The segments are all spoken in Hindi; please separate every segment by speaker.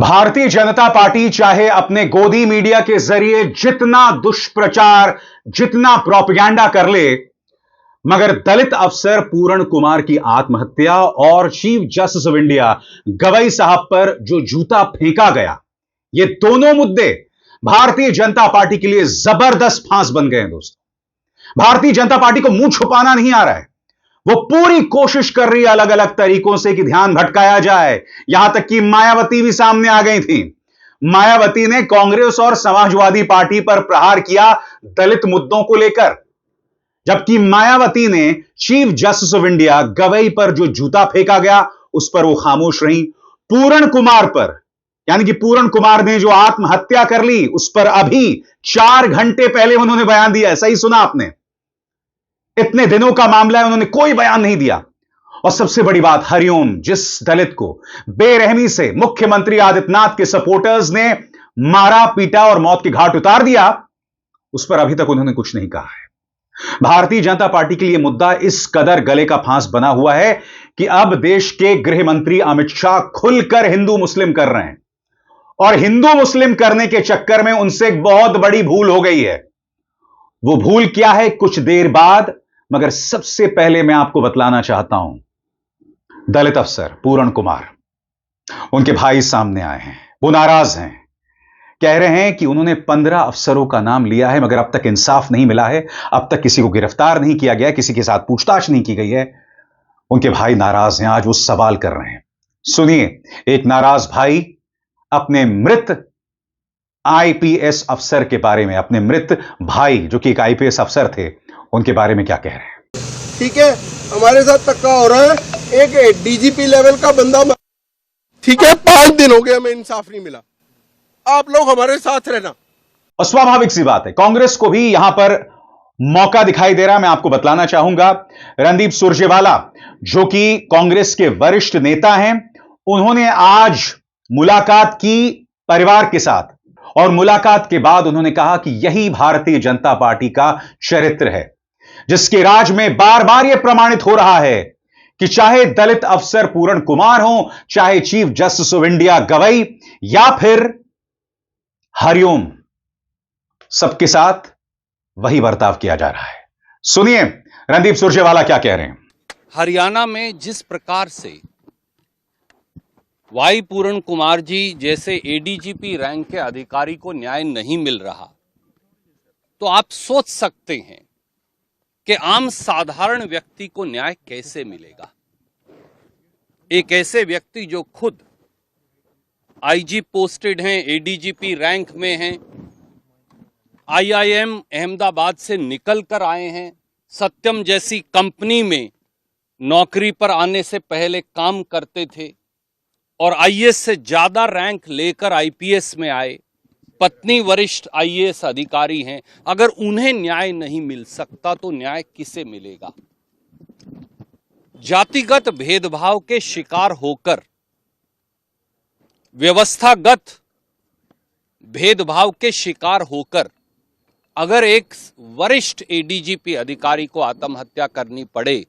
Speaker 1: भारतीय जनता पार्टी चाहे अपने गोदी मीडिया के जरिए जितना दुष्प्रचार, जितना प्रोपेगेंडा कर ले, मगर दलित अफसर पूरण कुमार की आत्महत्या और chief justice of India Gavai साहब पर जो जूता फेंका गया, ये दोनों मुद्दे भारतीय जनता पार्टी के लिए जबरदस्त फांस बन गए हैं। दोस्तों, भारतीय जनता पार्टी को मुंह छुपाना नहीं आ रहा है। वो पूरी कोशिश कर रही है अलग अलग तरीकों से कि ध्यान भटकाया जाए। यहां तक कि मायावती भी सामने आ गई थी। मायावती ने कांग्रेस और समाजवादी पार्टी पर प्रहार किया दलित मुद्दों को लेकर, जबकि मायावती ने chief justice of India Gavai पर जो जूता फेंका गया उस पर वो खामोश रही। पूरण कुमार पर, यानी कि पूरण कुमार ने जो आत्महत्या कर ली, उस पर अभी 4 घंटे पहले उन्होंने बयान दिया है। सही सुना आपने, इतने दिनों का मामला है, उन्होंने कोई बयान नहीं दिया। और सबसे बड़ी बात, हरिओम, जिस दलित को बेरहमी से मुख्यमंत्री आदित्यनाथ के सपोर्टर्स ने मारा, पीटा और मौत के घाट उतार दिया, उस पर अभी तक उन्होंने कुछ नहीं कहा है। भारतीय जनता पार्टी के लिए मुद्दा इस कदर गले का फांस बना हुआ है कि अब देश के गृह मंत्री अमित शाह खुलकर हिंदू मुस्लिम कर रहे हैं, और हिंदू मुस्लिम करने के चक्कर में उनसे एक बहुत बड़ी भूल हो गई है। वो भूल क्या है, कुछ देर बाद, मगर सबसे पहले मैं आपको बतलाना चाहता हूं। दलित अफसर पूरण कुमार, उनके भाई सामने आए हैं, वो नाराज हैं, कह रहे हैं कि उन्होंने 15 अफसरों का नाम लिया है मगर अब तक इंसाफ नहीं मिला है, अब तक किसी को गिरफ्तार नहीं किया गया, किसी के साथ पूछताछ नहीं की गई है। उनके भाई नाराज हैं, आज वो सवाल कर रहे हैं। सुनिए, एक नाराज भाई अपने मृत आईपीएस अफसर के बारे में, अपने मृत भाई जो कि एक आईपीएस अफसर थे, उनके बारे में क्या कह रहे हैं।
Speaker 2: ठीक है, हमारे साथ धक्का हो रहा है, एक डीजीपी लेवल का बंदा, ठीक है, 5 दिन हो गए हमें इंसाफ नहीं मिला, आप लोग हमारे साथ रहना।
Speaker 1: और स्वाभाविक सी बात है, कांग्रेस को भी यहां पर मौका दिखाई दे रहा है। मैं आपको बतलाना चाहूंगा, रणदीप सुरजेवाला जो कि कांग्रेस के वरिष्ठ नेता हैं, उन्होंने आज मुलाकात की परिवार के साथ, और मुलाकात के बाद उन्होंने कहा कि यही भारतीय जनता पार्टी का चरित्र है, जिसके राज में बार बार यह प्रमाणित हो रहा है कि चाहे दलित अफसर पूरण कुमार हो, चाहे chief justice of India Gavai, या फिर हरिओम, सबके साथ वही बर्ताव किया जा रहा है। सुनिए रणदीप सुरजेवाला क्या कह रहे हैं।
Speaker 3: हरियाणा में जिस प्रकार से वाई पूरण कुमार जी जैसे एडीजीपी रैंक के अधिकारी को न्याय नहीं मिल रहा, तो आप सोच सकते हैं कि आम साधारण व्यक्ति को न्याय कैसे मिलेगा। एक ऐसे व्यक्ति जो खुद आईजी पोस्टेड हैं, एडीजीपी रैंक में हैं, आईआईएम अहमदाबाद से निकल कर आए हैं, सत्यम जैसी कंपनी में नौकरी पर आने से पहले काम करते थे और आईएएस से ज्यादा रैंक लेकर आईपीएस में आए, पत्नी वरिष्ठ आईएएस अधिकारी हैं। अगर उन्हें न्याय नहीं मिल सकता तो न्याय किसे मिलेगा। जातिगत भेदभाव के शिकार होकर, व्यवस्थागत भेदभाव के शिकार होकर अगर एक वरिष्ठ एडीजीपी अधिकारी को आत्महत्या करनी पड़े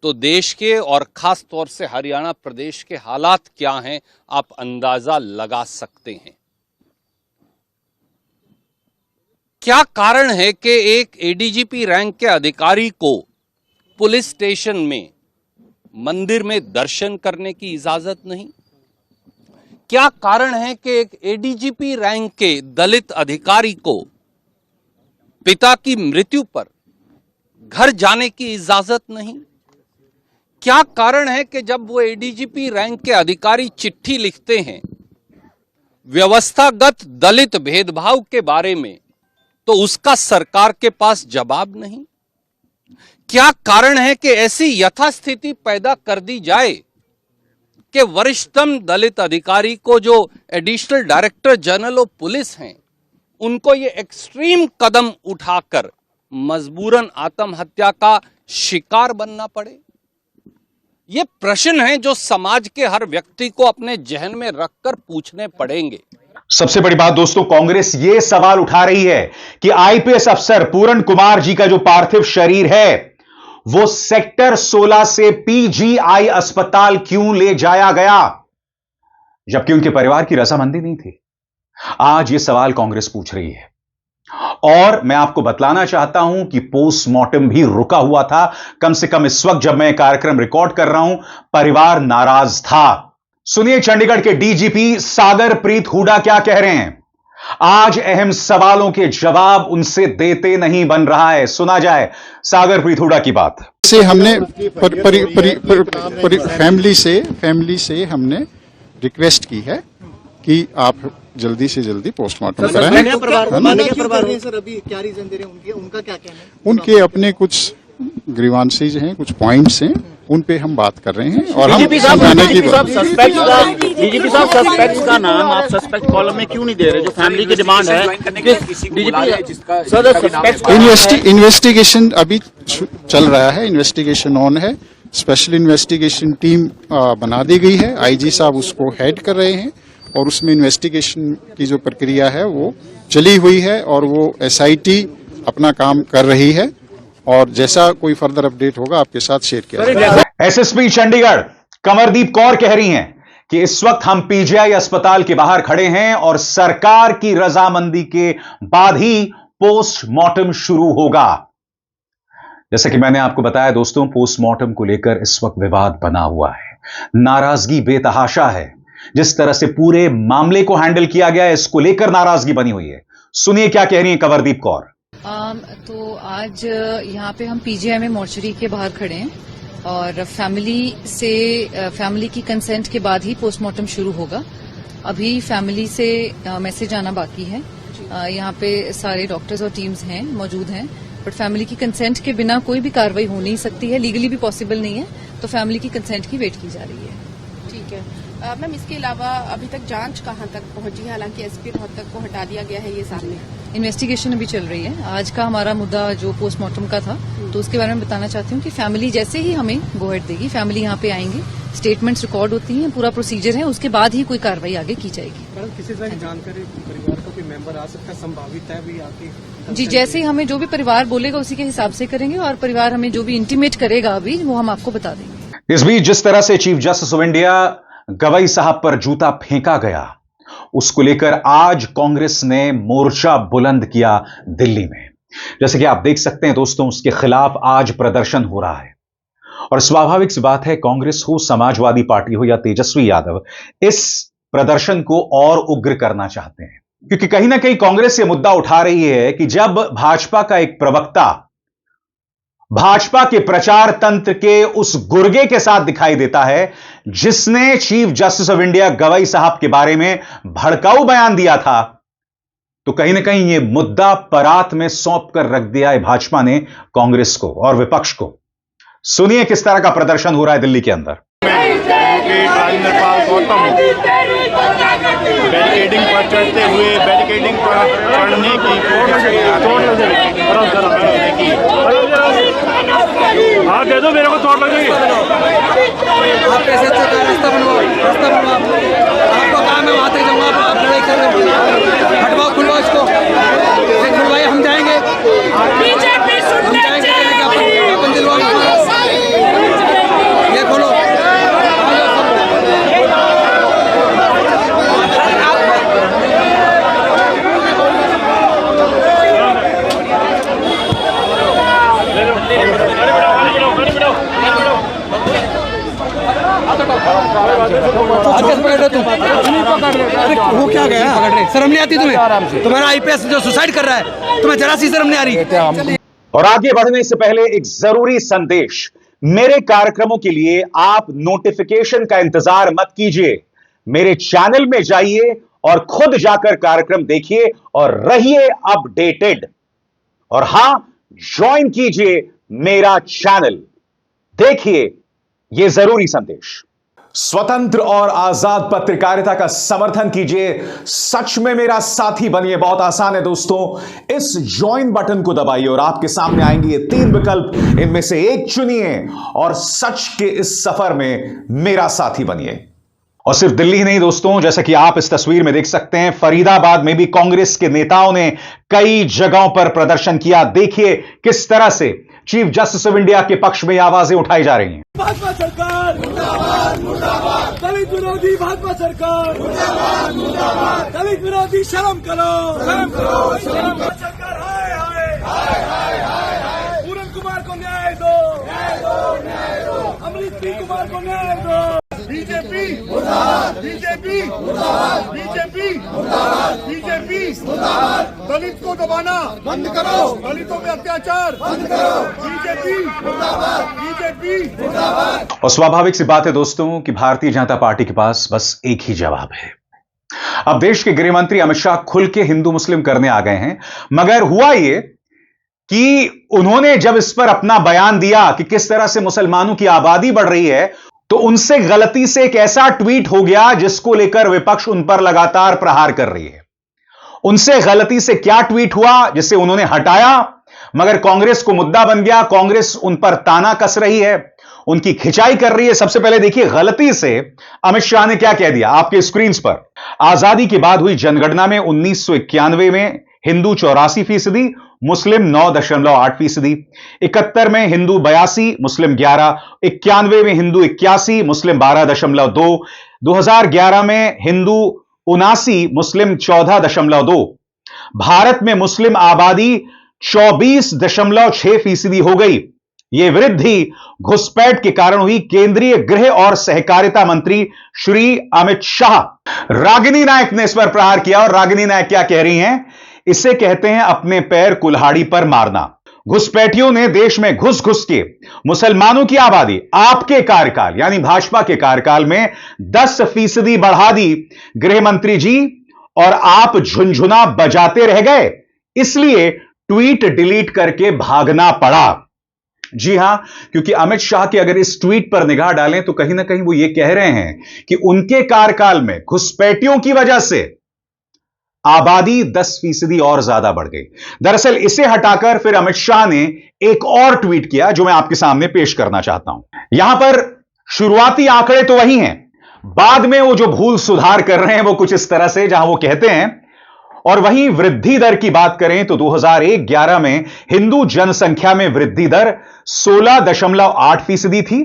Speaker 3: तो देश के और खास तौर से हरियाणा प्रदेश के हालात क्या हैं, आप अंदाजा लगा सकते हैं। क्या कारण है कि एक एडीजीपी रैंक के अधिकारी को पुलिस स्टेशन में, मंदिर में दर्शन करने की इजाजत नहीं? क्या कारण है कि एक एडीजीपी रैंक के दलित अधिकारी को पिता की मृत्यु पर घर जाने की इजाजत नहीं? क्या कारण है कि जब वो एडीजीपी रैंक के अधिकारी चिट्ठी लिखते हैं व्यवस्थागत दलित भेदभाव के बारे में, तो उसका सरकार के पास जवाब नहीं? क्या कारण है कि ऐसी यथास्थिति पैदा कर दी जाए कि वरिष्ठतम दलित अधिकारी को, जो additional director general of police हैं, उनको ये एक्सट्रीम कदम उठाकर मजबूरन आत्महत्या का शिकार बनना पड़े? ये प्रश्न हैं जो समाज के हर व्यक्ति को अपने जहन में रखकर पूछने पड़ेंगे।
Speaker 1: सबसे बड़ी बात दोस्तों, कांग्रेस यह सवाल उठा रही है कि आईपीएस अफसर पूरण कुमार जी का जो पार्थिव शरीर है वो सेक्टर 16 से पीजीआई अस्पताल क्यों ले जाया गया। जबकि उनके परिवार की रजामंदी नहीं थी। आज यह सवाल कांग्रेस पूछ रही है और मैं आपको बतलाना चाहता हूं कि पोस्टमार्टम भी रुका हुआ था। कम से कम इस वक्त जब मैं कार्यक्रम रिकॉर्ड कर रहा हूं, परिवार नाराज था। सुनिए चंडीगढ़ के डीजीपी सागर प्रीत हुडा क्या कह रहे हैं। आज अहम सवालों के जवाब उनसे देते नहीं बन रहा है। सुना जाए सागर प्रीत हुडा की बात।
Speaker 4: से हमने फैमिली से हमने रिक्वेस्ट की है कि आप जल्दी से जल्दी पोस्टमार्टम कराएं।
Speaker 5: सर अभी क्या रीजन दे रहे हैं उनका क्या कहना है?
Speaker 4: उनके अपने कुछ ग्रीवांसेज हैं, कुछ पॉइंट्स हैं, उन पे हम बात कर रहे हैं और हम समझाने की
Speaker 6: डीजीपी साहब सस्पेक्ट्स का नाम आप सस्पेक्ट कॉलम में क्यों नहीं दे रहे? जो फैमिली की डिमांड है
Speaker 4: इन्वेस्टिगेशन अभी चल रहा है, इन्वेस्टिगेशन ऑन है। स्पेशल इन्वेस्टिगेशन टीम बना दी गई है, आईजी साहब उसको हेड कर रहे हैं और उसमें इन्वेस्टिगेशन की जो प्रक्रिया है वो चली हुई है और वो एसआईटी अपना काम कर रही है और जैसा कोई फर्दर अपडेट होगा आपके साथ शेयर किया जाएगा।
Speaker 1: एसएसपी चंडीगढ़ कमरदीप कौर कह रही हैं कि इस वक्त हम पीजीआई अस्पताल के बाहर खड़े हैं और सरकार की रजामंदी के बाद ही पोस्टमार्टम शुरू होगा। जैसा कि मैंने आपको बताया दोस्तों, पोस्टमार्टम को लेकर इस वक्त विवाद बना हुआ है, नाराजगी बेतहाशा है। जिस तरह से पूरे मामले को हैंडल किया गया है, इसको लेकर नाराजगी बनी हुई है। सुनिए क्या कह रही हैं कंवरदीप कौर।
Speaker 7: तो आज यहाँ पे हम पीजीआई में मोर्चरी के बाहर खड़े हैं और फैमिली की कंसेंट के बाद ही पोस्टमार्टम शुरू होगा। अभी फैमिली से मैसेज आना बाकी है। यहाँ पे सारे डॉक्टर्स और टीम्स हैं, मौजूद हैं, बट फैमिली की कंसेंट के बिना कोई भी कार्रवाई हो नहीं सकती है, लीगली भी पॉसिबल नहीं है। तो फैमिली की कंसेंट की वेट की जा रही है।
Speaker 8: ठीक है मैम, इसके अलावा अभी तक जांच कहां तक पहुंची है? हालांकि एसपी रोहतक को हटा दिया गया है, ये सामने
Speaker 7: इन्वेस्टिगेशन अभी चल रही है। आज का हमारा मुद्दा जो पोस्टमार्टम का था, तो उसके बारे में बताना चाहती हूँ कि फैमिली जैसे ही हमें गो अहेड देगी, फैमिली यहाँ पे आएंगे, स्टेटमेंट्स रिकॉर्ड होती हैं, पूरा प्रोसीजर है, उसके बाद ही कोई कार्रवाई आगे की जाएगी।
Speaker 5: किसी तरह की जानकारी परिवार को कोई मेंबर आ सकता है, संभावित है भी आपकी?
Speaker 7: जी, जैसे ही हमें जो भी परिवार बोलेगा उसी के हिसाब से करेंगे और परिवार हमें जो भी इंटीमेट करेगा अभी वो हम आपको बता देंगे।
Speaker 1: इस बीच जिस तरह से chief justice of India Gavai साहब पर जूता फेंका गया, उसको लेकर आज कांग्रेस ने मोर्चा बुलंद किया दिल्ली में। जैसे कि आप देख सकते हैं दोस्तों, उसके खिलाफ आज प्रदर्शन हो रहा है और स्वाभाविक सी बात है, कांग्रेस हो, समाजवादी पार्टी हो या तेजस्वी यादव, इस प्रदर्शन को और उग्र करना चाहते हैं, क्योंकि कहीं ना कहीं कांग्रेस ये मुद्दा उठा रही है कि जब भाजपा का एक प्रवक्ता भाजपा के प्रचार तंत्र के उस गुर्गे के साथ दिखाई देता है जिसने chief justice of India Gavai साहब के बारे में भड़काऊ बयान दिया था, तो कहीं ना कहीं यह मुद्दा परात में सौंप कर रख दिया है भाजपा ने कांग्रेस को और विपक्ष को। सुनिए किस तरह का प्रदर्शन हो रहा है दिल्ली के अंदर।
Speaker 6: बैरिकेडिंग पर चढ़ते हुए बैरिकेडिंग पर चढ़ने की हाथ दे दो मेरे को, चोट लगेगी।
Speaker 5: आप कैसे रास्ता बनवाओ, आपको काम है, वहां तक जाऊंगा, आप लड़ाई कर रहे हो, हटवाओ, खुलवाओ इसको, खुलवाइए, हम जाएंगे, हम जाएंगे, अपन दिलवाओ, ये खोलो। वो क्या गया शर्म नहीं आती तुम्हें? तुम्हारा आईपीएस जो सुसाइड कर रहा है, तुम्हें जरा सी शर्म नहीं आ रही?
Speaker 1: और आगे बढ़ने से पहले एक जरूरी संदेश, मेरे कार्यक्रमों के लिए आप नोटिफिकेशन का इंतजार मत कीजिए, मेरे चैनल में जाइए और खुद जाकर कार्यक्रम देखिए और रहिए अपडेटेड। और हां, ज्वाइन कीजिए मेरा चैनल, देखिए यह जरूरी संदेश। स्वतंत्र और आजाद पत्रकारिता का समर्थन कीजिए, सच में मेरा साथी बनिए। बहुत आसान है दोस्तों, इस ज्वाइन बटन को दबाइए और आपके सामने आएंगे ये 3 विकल्प, इनमें से एक चुनिए और सच के इस सफर में मेरा साथी बनिए। और सिर्फ दिल्ली ही नहीं दोस्तों, जैसा कि आप इस तस्वीर में देख सकते हैं, फरीदाबाद में भी कांग्रेस के नेताओं ने कई जगहों पर प्रदर्शन किया। देखिए किस तरह से चीफ जस्टिस ऑफ इंडिया के पक्ष में आवाजें उठाई जा रही हैं।
Speaker 5: भाजपा सरकार मुर्दाबाद, मुर्दाबाद। दलित विरोधी भाजपा सरकार मुर्दाबाद, मुर्दाबाद। दलित विरोधी शर्म करो, शर्म करो, शर्म करो। सरकार हाय हाय हाय हाय हाय। पूरन कुमार को न्याय दो, न्याय दो, न्याय दो। अमृत कुमार को न्याय दो। बीजेपी मुर्दाबाद, बीजेपी मुर्दाबाद, बीजेपी मुर्दाबाद, बीजेपी मुर्दाबाद। दलित को दबाना बंद करो, दलितों पे अत्याचार बंद करो। बीजेपी मुर्दाबाद, बीजेपी मुर्दाबाद।
Speaker 1: और स्वाभाविक सी बात है दोस्तों कि भारतीय जनता पार्टी के पास बस एक ही जवाब है। अब देश के गृह मंत्री अमित शाह खुल के हिंदू मुस्लिम करने आ गए हैं, मगर हुआ यह कि उन्होंने जब इस पर अपना बयान दिया कि किस तरह से मुसलमानों की आबादी बढ़ रही है, तो उनसे गलती से एक ऐसा ट्वीट हो गया जिसको लेकर विपक्ष उन पर लगातार प्रहार कर रही है। उनसे गलती से क्या ट्वीट हुआ जिसे उन्होंने हटाया, मगर कांग्रेस को मुद्दा बन गया। कांग्रेस उन पर ताना कस रही है, उनकी खिंचाई कर रही है। सबसे पहले देखिए गलती से अमित शाह ने क्या कह दिया आपके स्क्रीन पर। आजादी के बाद हुई जनगणना में 1991 में हिंदू 84%, मुस्लिम 9.8%, 71 में हिंदू 82, मुस्लिम 11, 91 में हिंदू 81, मुस्लिम 12.2, 2011 में हिंदू 79, मुस्लिम 14.2। भारत में मुस्लिम आबादी 24.6% हो गई। यह वृद्धि घुसपैठ के कारण हुई। केंद्रीय गृह और सहकारिता मंत्री श्री अमित शाह, रागिनी नायक ने इस पर प्रहार किया। और रागिनी नायक क्या कह रही हैं? इसे कहते हैं अपने पैर कुल्हाड़ी पर मारना। घुसपैठियों ने देश में घुस घुस के मुसलमानों की आबादी आपके कार्यकाल यानी भाजपा के कार्यकाल में 10% बढ़ा दी गृह मंत्री जी, और आप झुनझुना बजाते रह गए, इसलिए ट्वीट डिलीट करके भागना पड़ा। जी हां, क्योंकि अमित शाह के अगर इस ट्वीट पर निगाह डालें तो कहीं ना कहीं वो ये कह रहे हैं कि उनके कार्यकाल में घुसपैठियों की वजह से आबादी 10% और ज्यादा बढ़ गई। दरअसल इसे हटाकर फिर अमित शाह ने एक और ट्वीट किया जो मैं आपके सामने पेश करना चाहता हूं। यहां पर शुरुआती आंकड़े तो वही हैं, बाद में वो जो भूल सुधार कर रहे हैं वो कुछ इस तरह से, जहां वो कहते हैं, और वहीं वृद्धि दर की बात करें तो 2011 में हिंदू जनसंख्या में वृद्धि दर 16.8% थी,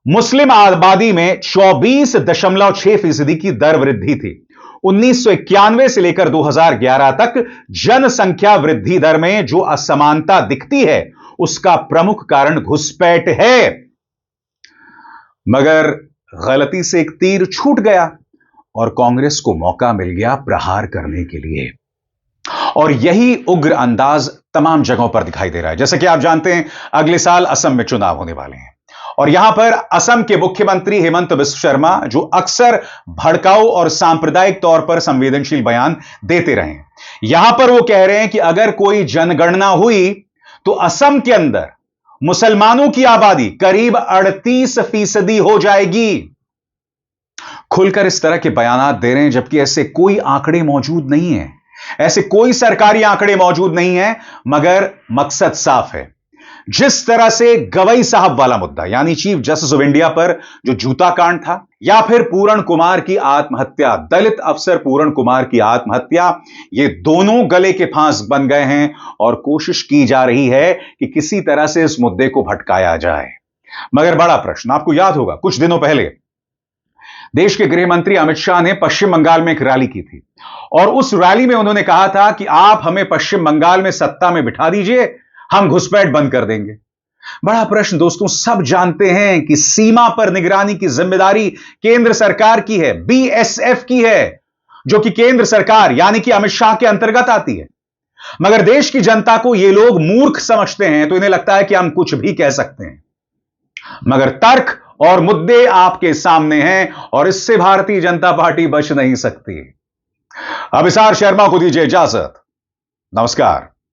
Speaker 1: मुस्लिम आबादी में 24.6% की दर वृद्धि थी। 1991 से लेकर 2011 तक जनसंख्या वृद्धि दर में जो असमानता दिखती है उसका प्रमुख कारण घुसपैठ है। मगर गलती से एक तीर छूट गया और कांग्रेस को मौका मिल गया प्रहार करने के लिए, और यही उग्र अंदाज तमाम जगहों पर दिखाई दे रहा है। जैसे कि आप जानते हैं अगले साल असम में चुनाव होने वाले हैं, और यहां पर असम के मुख्यमंत्री हेमंत बिस्व शर्मा, जो अक्सर भड़काऊ और सांप्रदायिक तौर पर संवेदनशील बयान देते रहे, यहां पर वो कह रहे हैं कि अगर कोई जनगणना हुई तो असम के अंदर मुसलमानों की आबादी करीब 38% हो जाएगी। खुलकर इस तरह के बयान दे रहे हैं, जबकि ऐसे कोई आंकड़े मौजूद नहीं है, ऐसे कोई सरकारी आंकड़े मौजूद नहीं है, मगर मकसद साफ है। जिस तरह से गवई साहब वाला मुद्दा यानी चीफ जस्टिस ऑफ इंडिया पर जो जूता कांड था, या फिर पूरण कुमार की आत्महत्या, दलित अफसर पूरण कुमार की आत्महत्या, ये दोनों गले के फांस बन गए हैं और कोशिश की जा रही है कि किसी तरह से इस मुद्दे को भटकाया जाए। मगर बड़ा प्रश्न, आपको याद होगा कुछ दिनों पहले देश के गृह मंत्री अमित शाह ने पश्चिम बंगाल में एक रैली की थी, और उस रैली में उन्होंने कहा था कि आप हमें पश्चिम बंगाल में सत्ता में बिठा दीजिए, हम घुसपैठ बंद कर देंगे। बड़ा प्रश्न दोस्तों, सब जानते हैं कि सीमा पर निगरानी की जिम्मेदारी केंद्र सरकार की है, बीएसएफ की है, जो कि केंद्र सरकार यानी कि अमित शाह के अंतर्गत आती है। मगर देश की जनता को ये लोग मूर्ख समझते हैं, तो इन्हें लगता है कि हम कुछ भी कह सकते हैं। मगर तर्क और मुद्दे आपके सामने हैं, और इससे भारतीय जनता पार्टी बच नहीं सकती। अभिसार शर्मा को दीजिए इजाजत। नमस्कार।